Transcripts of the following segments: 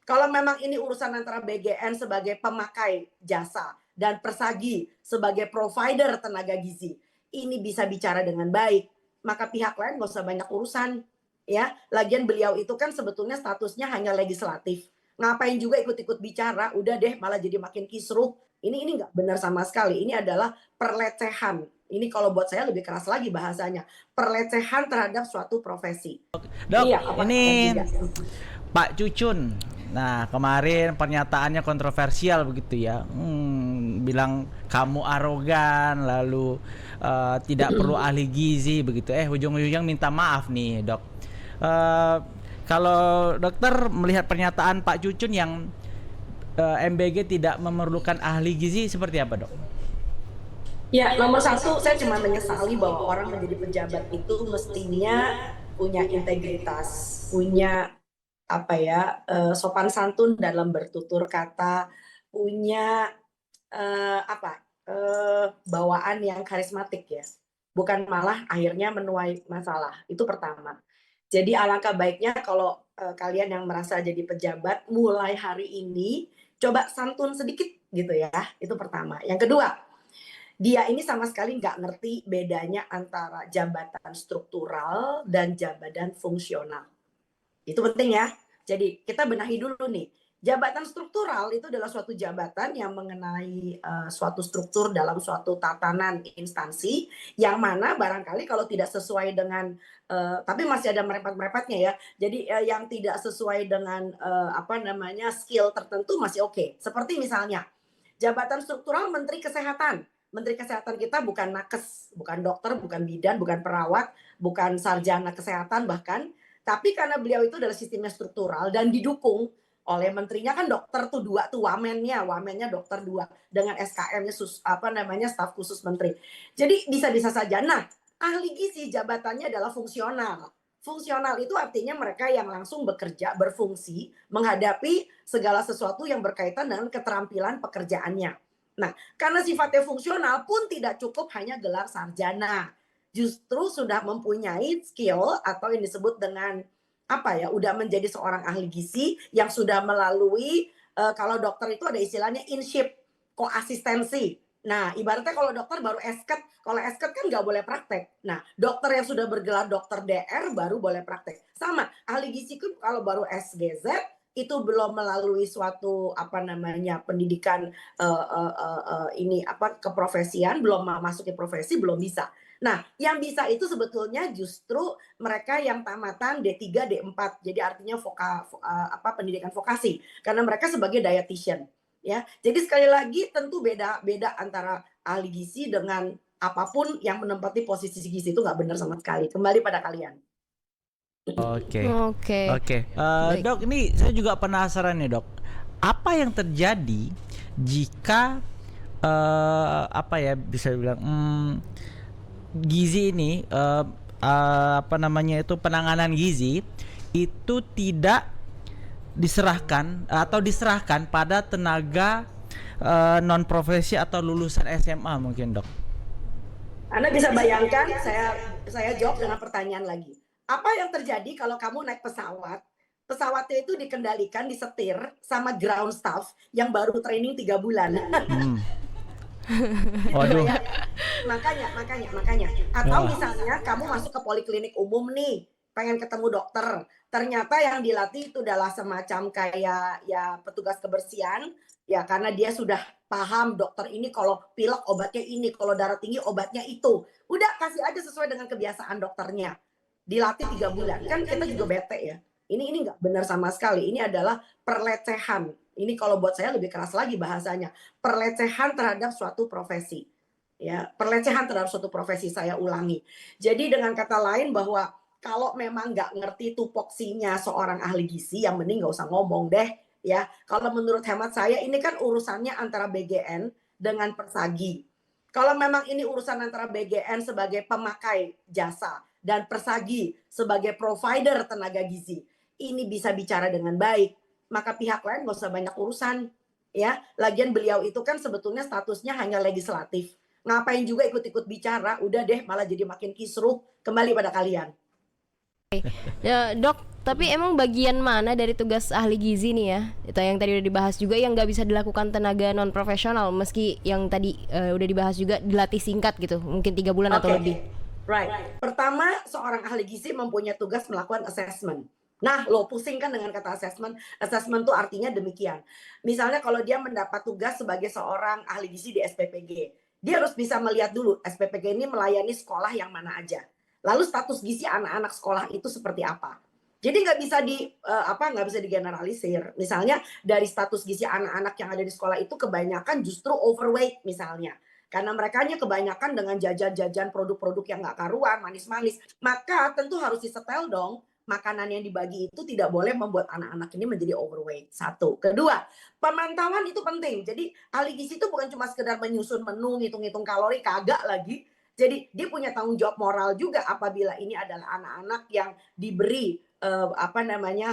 Kalau memang ini urusan antara BGN sebagai pemakai jasa dan Persagi sebagai provider tenaga gizi, ini bisa bicara dengan baik, maka pihak lain nggak usah banyak urusan, ya. Lagian beliau itu kan sebetulnya statusnya hanya legislatif. Ngapain juga ikut-ikut bicara, udah deh malah jadi makin kisruh. Ini nggak benar sama sekali. Ini adalah pelecehan. Ini kalau buat saya lebih keras lagi bahasanya, pelecehan terhadap suatu profesi. Dok, Iya, apa kabar ini juga? Pak Cucun. Nah, kemarin pernyataannya kontroversial begitu ya. Bilang kamu arogan, lalu tidak perlu ahli gizi begitu. Ujung-ujungnya minta maaf nih, Dok. Eh, Kalau dokter melihat pernyataan Pak Cucun yang MBG tidak memerlukan ahli gizi seperti apa, Dok? Ya, nomor satu, saya cuma menyesali bahwa orang menjadi pejabat itu mestinya punya integritas, punya apa ya, sopan santun dalam bertutur kata, punya bawaan yang karismatik ya. Bukan malah akhirnya menuai masalah. Itu pertama. Jadi alangkah baiknya kalau kalian yang merasa jadi pejabat mulai hari ini coba santun sedikit gitu ya. Itu pertama. Yang kedua, dia ini sama sekali nggak ngerti bedanya antara jabatan struktural dan jabatan fungsional. Itu penting ya. Jadi kita benahi dulu nih. Jabatan struktural itu adalah suatu jabatan yang mengenai suatu struktur dalam suatu tatanan instansi yang mana barangkali kalau tidak sesuai dengan tapi masih ada merepet-merepetnya ya. Jadi yang tidak sesuai dengan skill tertentu masih oke. Seperti misalnya jabatan struktural Menteri Kesehatan. Menteri Kesehatan kita bukan nakes, bukan dokter, bukan bidan, bukan perawat, bukan sarjana kesehatan bahkan, tapi karena beliau itu adalah sistemnya struktural dan didukung oleh menterinya kan dokter tuh dua tuh wamennya dokter dua dengan SKM-nya staf khusus menteri. Jadi bisa-bisa saja. Nah, ahli gizi jabatannya adalah fungsional. Fungsional itu artinya mereka yang langsung bekerja, berfungsi, menghadapi segala sesuatu yang berkaitan dengan keterampilan pekerjaannya. Nah, karena sifatnya fungsional pun tidak cukup hanya gelar sarjana, justru sudah mempunyai skill atau yang disebut dengan udah menjadi seorang ahli gizi yang sudah melalui kalau dokter itu ada istilahnya inship, koasistensi. Nah, ibaratnya kalau dokter baru esket, kalau esket kan nggak boleh praktek. Nah, dokter yang sudah bergelar dokter DR baru boleh praktek. Sama, ahli gizi kan kalau baru SGZ itu belum melalui suatu pendidikan keprofesian, belum memasuki profesi belum bisa. Nah, yang bisa itu sebetulnya justru mereka yang tamatan D3, D4. Jadi artinya pendidikan vokasi karena mereka sebagai dietitian ya. Jadi sekali lagi tentu beda antara ahli gizi dengan apapun yang menempati posisi gizi itu nggak benar sama sekali. Kembali pada kalian. Oke. Oke, Oke. baik. Dok, ini saya juga penasaran nih, Dok. Apa yang terjadi jika bisa bilang gizi ini penanganan gizi itu tidak diserahkan pada tenaga non profesi atau lulusan SMA mungkin, Dok. Anda bisa bayangkan, saya jawab dengan pertanyaan lagi. Apa yang terjadi kalau kamu naik pesawat, pesawatnya itu dikendalikan, disetir sama ground staff yang baru training 3 bulan. Hmm. Gitu Waduh. ya. Makanya. Atau Wah. misalnya kamu masuk ke poliklinik umum nih, pengen ketemu dokter. Ternyata yang dilatih itu adalah semacam kayak ya petugas kebersihan, ya karena dia sudah paham dokter ini kalau pilek obatnya ini, kalau darah tinggi obatnya itu. Udah kasih aja sesuai dengan kebiasaan dokternya. Dilatih 3 bulan. Kan kita juga bete ya. Ini nggak benar sama sekali. Ini adalah pelecehan. Ini kalau buat saya lebih keras lagi bahasanya, pelecehan terhadap suatu profesi. Ya, pelecehan terhadap suatu profesi saya ulangi. Jadi dengan kata lain bahwa kalau memang nggak ngerti tupoksinya seorang ahli gizi, yang mending nggak usah ngomong deh, ya. Kalau menurut hemat saya ini kan urusannya antara BGN dengan Persagi. Kalau memang ini urusan antara BGN sebagai pemakai jasa dan Persagi sebagai provider tenaga gizi, ini bisa bicara dengan baik, maka pihak lain nggak usah banyak urusan, ya. Lagian beliau itu kan sebetulnya statusnya hanya legislatif. Ngapain juga ikut-ikut bicara, udah deh malah jadi makin kisruh. Kembali pada kalian. Ya, Dok, tapi emang bagian mana dari tugas ahli gizi nih ya? Itu yang tadi udah dibahas juga yang nggak bisa dilakukan tenaga non profesional, meski yang tadi udah dibahas juga dilatih singkat gitu, mungkin 3 bulan atau Oke, lebih. right. Pertama, seorang ahli gizi mempunyai tugas melakukan assessment. Nah, lo pusing kan dengan kata assessment? Assessment itu artinya demikian. Misalnya kalau dia mendapat tugas sebagai seorang ahli gizi di SPPG, dia harus bisa melihat dulu SPPG ini melayani sekolah yang mana aja. Lalu status gizi anak-anak sekolah itu seperti apa. Jadi nggak bisa digeneralisir. Misalnya dari status gizi anak-anak yang ada di sekolah itu kebanyakan justru overweight misalnya, karena mereka hanya kebanyakan dengan jajan-jajan produk-produk yang nggak karuan, manis-manis. Maka tentu harus disetel dong, makanan yang dibagi itu tidak boleh membuat anak-anak ini menjadi overweight. Satu. Kedua, pemantauan itu penting. Jadi ahli gizi itu bukan cuma sekedar menyusun menu, ngitung-ngitung kalori, kagak lagi. Jadi dia punya tanggung jawab moral juga apabila ini adalah anak-anak yang diberi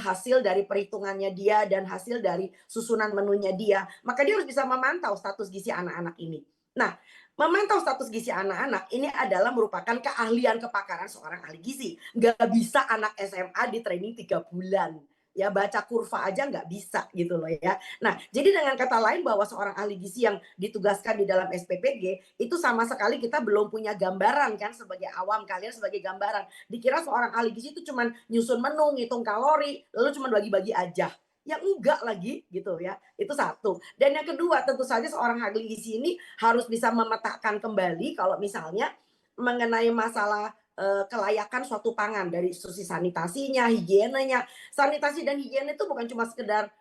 hasil dari perhitungannya dia dan hasil dari susunan menunya dia, maka dia harus bisa memantau status gizi anak-anak ini. Nah, memantau status gizi anak-anak ini adalah merupakan keahlian kepakaran seorang ahli gizi. Nggak bisa anak SMA di training 3 bulan. Ya baca kurva aja nggak bisa gitu loh ya. Nah, jadi dengan kata lain bahwa seorang ahli gizi yang ditugaskan di dalam SPPG itu sama sekali kita belum punya gambaran kan sebagai awam, kalian sebagai gambaran. Dikira seorang ahli gizi itu cuma nyusun menu, ngitung kalori, lalu cuma bagi-bagi aja. Ya enggak lagi gitu ya. Itu satu. Dan yang kedua, tentu saja seorang ahli gizi ini harus bisa memetakan kembali kalau misalnya mengenai masalah kelayakan suatu pangan dari sisi sanitasinya, higienenya. Sanitasi dan higiene itu bukan cuma sekedar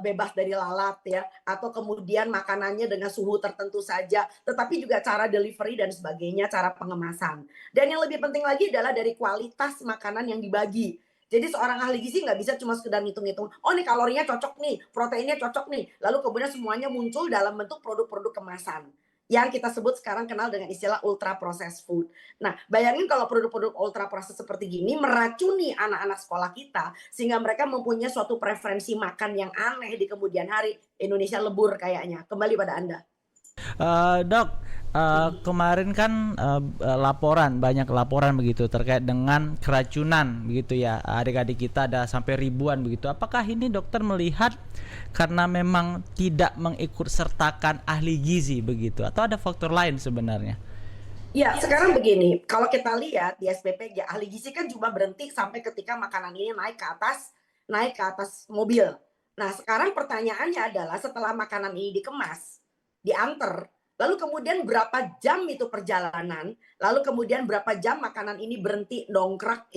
bebas dari lalat ya, atau kemudian makanannya dengan suhu tertentu saja, tetapi juga cara delivery dan sebagainya, cara pengemasan. Dan yang lebih penting lagi adalah dari kualitas makanan yang dibagi. Jadi seorang ahli gizi nggak bisa cuma sekedar ngitung-ngitung, oh nih kalorinya cocok nih, proteinnya cocok nih, lalu kemudian semuanya muncul dalam bentuk produk-produk kemasan yang kita sebut sekarang kenal dengan istilah ultra processed food. Nah, bayangin kalau produk-produk ultra processed seperti gini meracuni anak-anak sekolah kita sehingga mereka mempunyai suatu preferensi makan yang aneh di kemudian hari. Indonesia lebur kayaknya. Kembali pada Anda. Dok, kemarin kan banyak laporan begitu terkait dengan keracunan begitu ya. Adik-adik kita ada sampai ribuan begitu. Apakah ini dokter melihat karena memang tidak mengikut sertakan ahli gizi begitu atau ada faktor lain sebenarnya? Ya, sekarang begini, kalau kita lihat di SPPG, ahli gizi kan cuma berhenti sampai ketika makanan ini naik ke atas mobil. Nah, sekarang pertanyaannya adalah setelah makanan ini dikemas, diantar, lalu kemudian berapa jam itu perjalanan, lalu kemudian berapa jam makanan ini berhenti nongkrong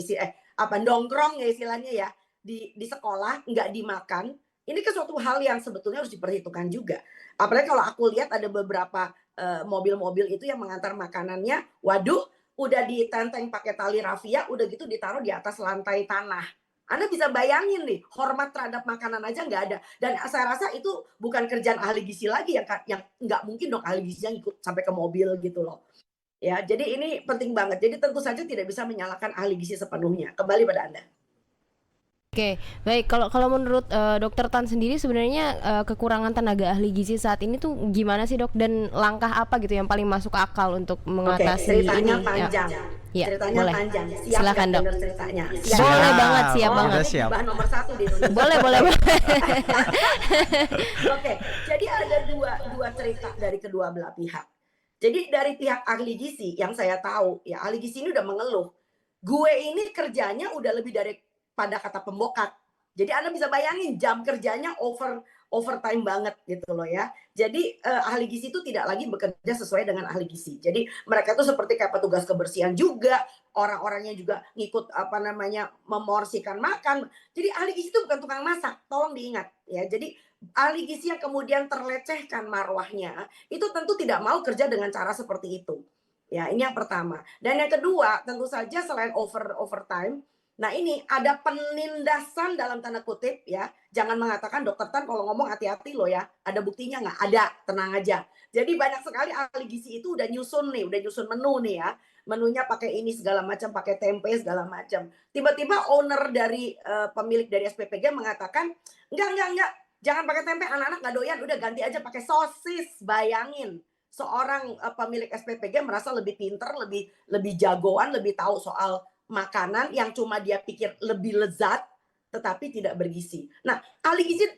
ya istilahnya ya di sekolah nggak dimakan. Ini kan suatu hal yang sebetulnya harus diperhitungkan juga. Apalagi kalau aku lihat ada beberapa mobil-mobil itu yang mengantar makanannya, waduh, udah ditenteng pakai tali rafia, udah gitu ditaruh di atas lantai tanah. Anda bisa bayangin nih, hormat terhadap makanan aja nggak ada. Dan saya rasa itu bukan kerjaan ahli gizi lagi yang nggak mungkin dong ahli gizi yang ikut sampai ke mobil gitu loh. Ya, jadi ini penting banget. Jadi tentu saja tidak bisa menyalahkan ahli gizi sepenuhnya. Kembali pada Anda. Oke, baik. Kalau kalau menurut Dokter Tan sendiri sebenarnya kekurangan tenaga ahli gizi saat ini tuh gimana sih, Dok? Dan langkah apa gitu yang paling masuk akal untuk Oke, mengatasi ceritanya ini? panjang. Ya, Ceritanya boleh. panjang. Siap Silakan, nggak Dok. denger ceritanya? Boleh banget, siap Oh, banget. udah Ini siap. bahan nomor 1 di Indonesia. Boleh, boleh, boleh. Oke, jadi ada dua cerita dari kedua belah pihak. Jadi dari pihak ahli gizi yang saya tahu, ya ahli gizi ini udah mengeluh. Gue ini kerjanya udah lebih daripada kata pembokat. Jadi Anda bisa bayangin jam kerjanya overtime banget gitu loh ya. Jadi ahli gizi itu tidak lagi bekerja sesuai dengan ahli gizi. Jadi mereka tuh seperti kayak petugas kebersihan juga, orang-orangnya juga ngikut memorsikan makan. Jadi ahli gizi itu bukan tukang masak, tolong diingat ya. Jadi ahli gizi yang kemudian terlecehkan marwahnya, itu tentu tidak mau kerja dengan cara seperti itu. Ya, ini yang pertama. Dan yang kedua, tentu saja selain overtime, nah ini ada penindasan dalam tanda kutip ya. Jangan mengatakan dokter Tan kalau ngomong hati-hati loh ya. Ada buktinya nggak? Ada, tenang aja. Jadi banyak sekali ahli gizi itu udah nyusun menu nih ya. Menunya pakai ini segala macam, pakai tempe segala macam. Tiba-tiba owner dari pemilik dari SPPG mengatakan, enggak, jangan pakai tempe, anak-anak nggak doyan, udah ganti aja pakai sosis. Bayangin, seorang pemilik SPPG merasa lebih pinter, lebih jagoan, lebih tahu soal makanan yang cuma dia pikir lebih lezat tetapi tidak bergizi. Nah, ahli gizi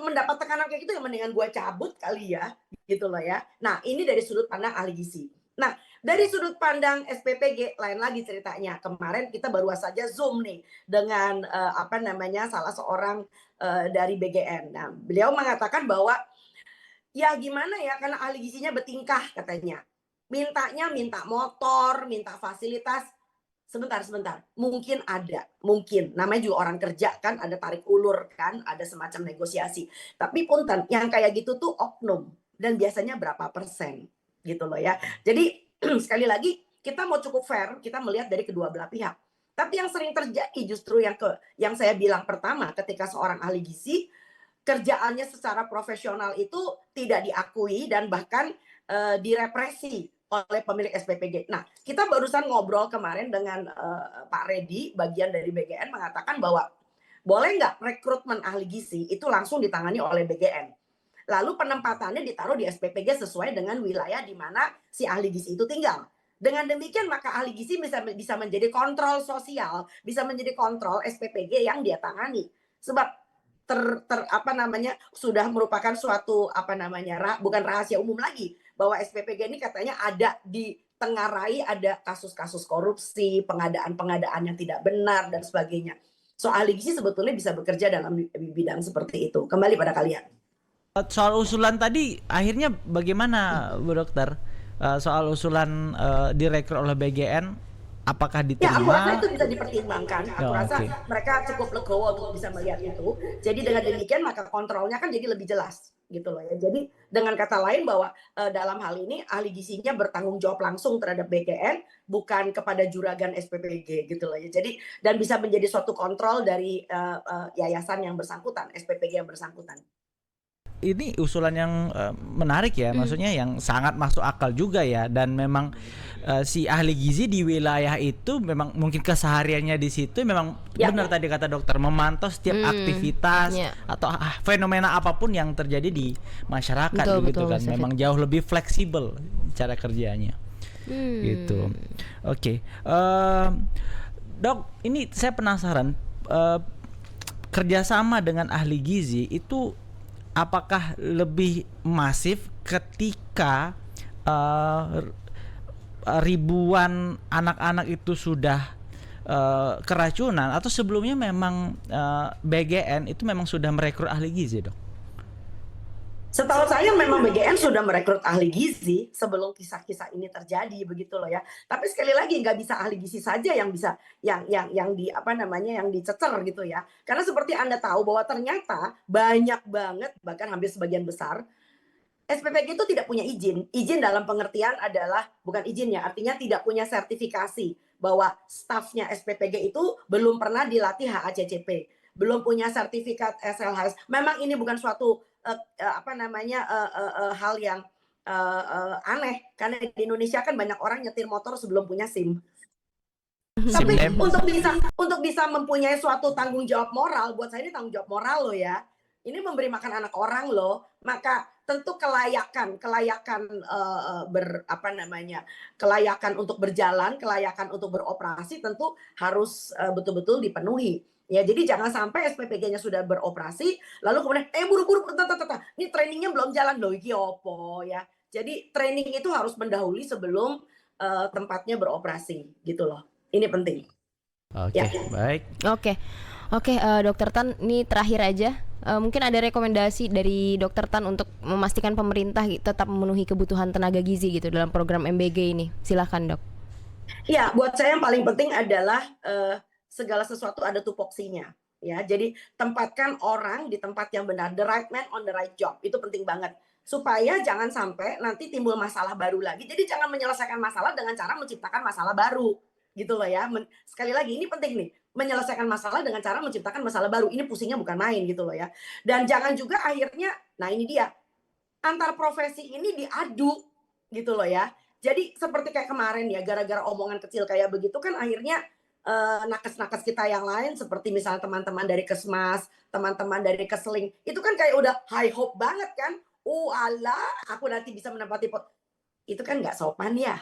mendapat tekanan kayak gitu, ya mendingan gue cabut kali ya, gitu loh ya. Nah, ini dari sudut pandang ahli gizi. Nah, dari sudut pandang SPPG lain lagi ceritanya. Kemarin kita baru saja Zoom nih dengan salah seorang dari BGN. Nah, beliau mengatakan bahwa ya gimana ya, karena ahli gizinya bertingkah katanya. Mintanya minta motor, minta fasilitas. Sebentar. Mungkin ada, mungkin. Namanya juga orang kerja kan, ada tarik ulur kan, ada semacam negosiasi. Tapi punten, yang kayak gitu tuh oknum. Dan biasanya berapa persen gitu loh ya. Jadi sekali lagi kita mau cukup fair, kita melihat dari kedua belah pihak. Tapi yang sering terjadi justru yang saya bilang pertama, ketika seorang ahli gizi kerjaannya secara profesional itu tidak diakui dan bahkan direpresi oleh pemilik SPPG. Nah, kita barusan ngobrol kemarin dengan Pak Redi, bagian dari BGN, mengatakan bahwa boleh nggak rekrutmen ahli gizi itu langsung ditangani oleh BGN. Lalu penempatannya ditaruh di SPPG sesuai dengan wilayah di mana si ahli gizi itu tinggal. Dengan demikian maka ahli gizi bisa menjadi kontrol sosial, bisa menjadi kontrol SPPG yang dia tangani. Sebab sudah merupakan suatu bukan rahasia umum lagi bahwa SPPG ini katanya ada di tengarai ada kasus-kasus korupsi, pengadaan yang tidak benar dan sebagainya. So ahli gizi sebetulnya bisa bekerja dalam bidang seperti itu. Kembali pada kalian. Soal usulan tadi akhirnya bagaimana Bu Dokter? Soal usulan direkrut oleh BGN, apakah Ya, aku rasa diterima? itu bisa dipertimbangkan. Aku rasa Oke. mereka cukup legowo untuk bisa melihat itu. Jadi dengan demikian maka kontrolnya kan jadi lebih jelas gitu loh ya. Jadi dengan kata lain bahwa dalam hal ini ahli gizinya bertanggung jawab langsung terhadap BGN, bukan kepada juragan SPPG gitu loh ya. Jadi dan bisa menjadi suatu kontrol dari yayasan yang bersangkutan, SPPG yang bersangkutan. Ini usulan yang menarik ya, maksudnya yang sangat masuk akal juga ya, dan memang si ahli gizi di wilayah itu memang mungkin kesehariannya di situ memang Ya. benar tadi kata dokter, memantau setiap aktivitas atau fenomena apapun yang terjadi di masyarakat begitu kan, memang jauh lebih fleksibel cara kerjanya gitu. Oke. Dok, ini saya penasaran, kerjasama dengan ahli gizi itu apakah lebih masif ketika ribuan anak-anak itu sudah keracunan, atau sebelumnya memang BGN itu memang sudah merekrut ahli gizi, Dok? Setahu saya memang BGN sudah merekrut ahli gizi sebelum kisah-kisah ini terjadi begitu loh ya. Tapi sekali lagi nggak bisa ahli gizi saja yang bisa yang dicecer gitu ya. Karena seperti Anda tahu bahwa ternyata banyak banget, bahkan hampir sebagian besar SPPG itu tidak punya izin. Izin dalam pengertian adalah bukan izin ya, artinya tidak punya sertifikasi bahwa stafnya SPPG itu belum pernah dilatih HACCP, belum punya sertifikat SLHS. Memang ini bukan suatu hal yang aneh, karena di Indonesia kan banyak orang nyetir motor sebelum punya SIM. Tapi untuk bisa mempunyai suatu tanggung jawab moral, buat saya ini tanggung jawab moral loh ya. Ini memberi makan anak orang loh, maka tentu kelayakan untuk berjalan, kelayakan untuk beroperasi tentu harus betul-betul dipenuhi. Ya, jadi jangan sampai SPPG-nya sudah beroperasi, lalu kemudian buru-buru, ini trainingnya belum jalan loh, iki opo ya. Jadi training itu harus mendahului sebelum tempatnya beroperasi, gitu loh. Ini penting. Oke, baik. Oke, Dokter Tan, ini terakhir aja. Mungkin ada rekomendasi dari Dokter Tan untuk memastikan pemerintah tetap memenuhi kebutuhan tenaga gizi gitu dalam program MBG ini. Silahkan, Dok. Ya, buat saya yang paling penting adalah segala sesuatu ada tupoksinya. Ya, jadi tempatkan orang di tempat yang benar, the right man on the right job. Itu penting banget. Supaya jangan sampai nanti timbul masalah baru lagi. Jadi jangan menyelesaikan masalah dengan cara menciptakan masalah baru. Gitu loh ya. Sekali lagi ini penting nih. Menyelesaikan masalah dengan cara menciptakan masalah baru. Ini pusingnya bukan main gitu loh ya. Dan jangan juga akhirnya, nah ini dia, antar profesi ini diadu gitu loh ya. Jadi seperti kayak kemarin ya, gara-gara omongan kecil kayak begitu kan akhirnya nakes-nakes kita yang lain seperti misalnya teman-teman dari Kesmas, teman-teman dari Kesling, itu kan kayak udah high hope banget kan. Alah, aku nanti bisa menempati itu kan nggak sopan ya.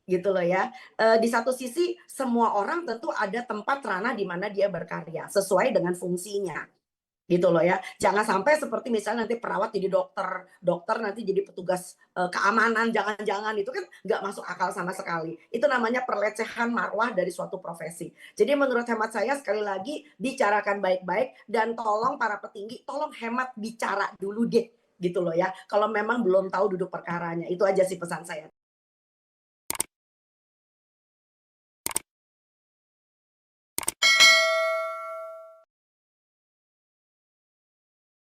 gitu loh ya. Di satu sisi semua orang tentu ada tempat ranah di mana dia berkarya sesuai dengan fungsinya. Gitu loh ya. Jangan sampai seperti misalnya nanti perawat jadi dokter, dokter nanti jadi petugas, keamanan, jangan-jangan itu kan nggak masuk akal sama sekali. Itu namanya pelecehan marwah dari suatu profesi. Jadi menurut hemat saya sekali lagi bicarakan baik-baik dan tolong para petinggi, tolong hemat bicara dulu deh, gitu loh ya. Kalau memang belum tahu duduk perkaranya, itu aja sih pesan saya.